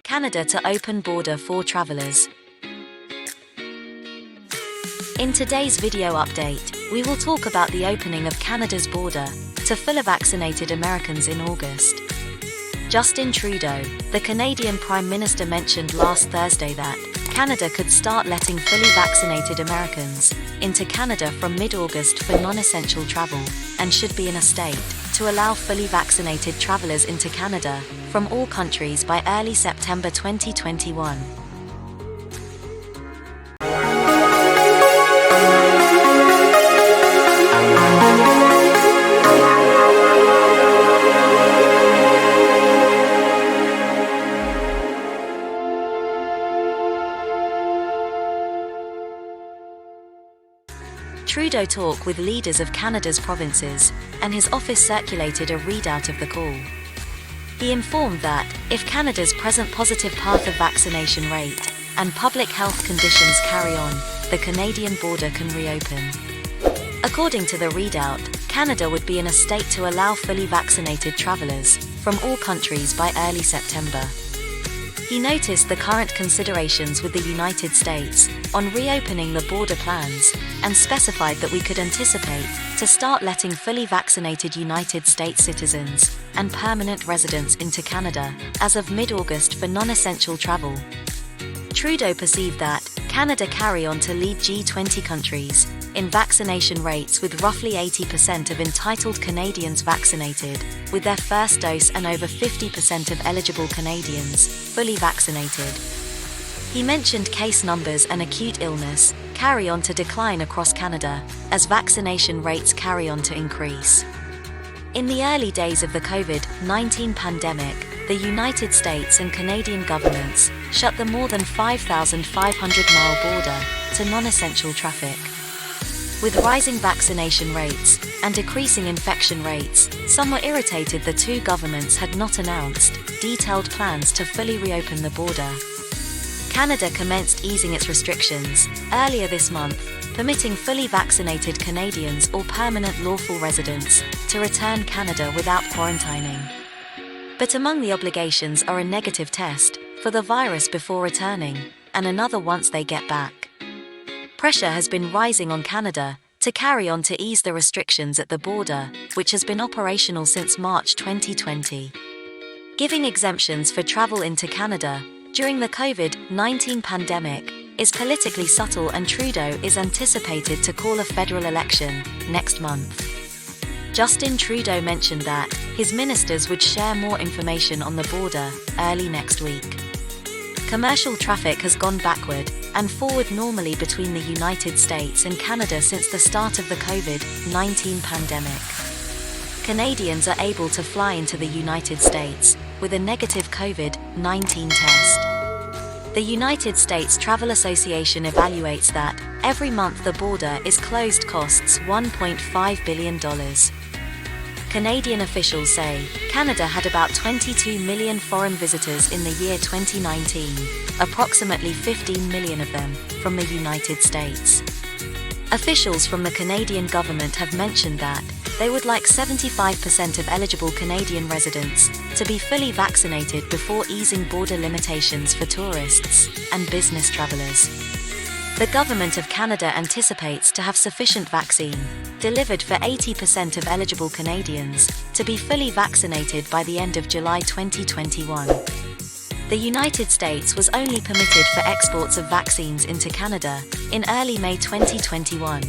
Canada to open border for travelers. In today's video update, we will talk about the opening of Canada's border to fully vaccinated Americans in August. Justin Trudeau, the Canadian Prime Minister, mentioned last Thursday that Canada could start letting fully vaccinated Americans into Canada from mid-August for non-essential travel, and should be in a state to allow fully vaccinated travelers into Canada from all countries by early September 2021. Trudeau talked with leaders of Canada's provinces, and his office circulated a readout of the call. He informed that, if Canada's present positive path of vaccination rate and public health conditions carry on, the Canadian border can reopen. According to the readout, Canada would be in a state to allow fully vaccinated travelers from all countries by early September. He noticed the current considerations with the United States on reopening the border plans, and specified that we could anticipate to start letting fully vaccinated United States citizens and permanent residents into Canada as of mid-August for non-essential travel. Trudeau perceived that Canada carry on to lead G20 countries in vaccination rates, with roughly 80% of entitled Canadians vaccinated with their first dose and over 50% of eligible Canadians fully vaccinated. He mentioned case numbers and acute illness carry on to decline across Canada as vaccination rates carry on to increase. In the early days of the COVID-19 pandemic, the United States and Canadian governments shut the more than 5,500-mile border to non-essential traffic. With rising vaccination rates and decreasing infection rates, some were irritated the two governments had not announced detailed plans to fully reopen the border. Canada commenced easing its restrictions earlier this month, permitting fully vaccinated Canadians or permanent lawful residents to return Canada without quarantining. But among the obligations are a negative test for the virus before returning, and another once they get back. Pressure has been rising on Canada to carry on to ease the restrictions at the border, which has been operational since March 2020. Giving exemptions for travel into Canada during the COVID-19 pandemic is politically subtle, and Trudeau is anticipated to call a federal election next month. Justin Trudeau mentioned that his ministers would share more information on the border early next week. Commercial traffic has gone backward and forward normally between the United States and Canada since the start of the COVID-19 pandemic. Canadians are able to fly into the United States with a negative COVID-19 test. The United States Travel Association evaluates that every month the border is closed costs $1.5 billion. Canadian officials say Canada had about 22 million foreign visitors in the year 2019, approximately 15 million of them from the United States. Officials from the Canadian government have mentioned that they would like 75% of eligible Canadian residents to be fully vaccinated before easing border limitations for tourists and business travelers. The Government of Canada anticipates to have sufficient vaccine delivered for 80% of eligible Canadians to be fully vaccinated by the end of July 2021. The United States was only permitted for exports of vaccines into Canada in early May 2021.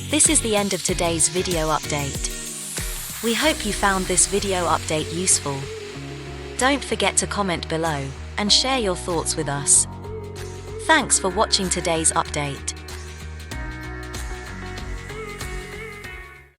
This is the end of today's video update. We hope you found this video update useful. Don't forget to comment below and share your thoughts with us. Thanks for watching today's update.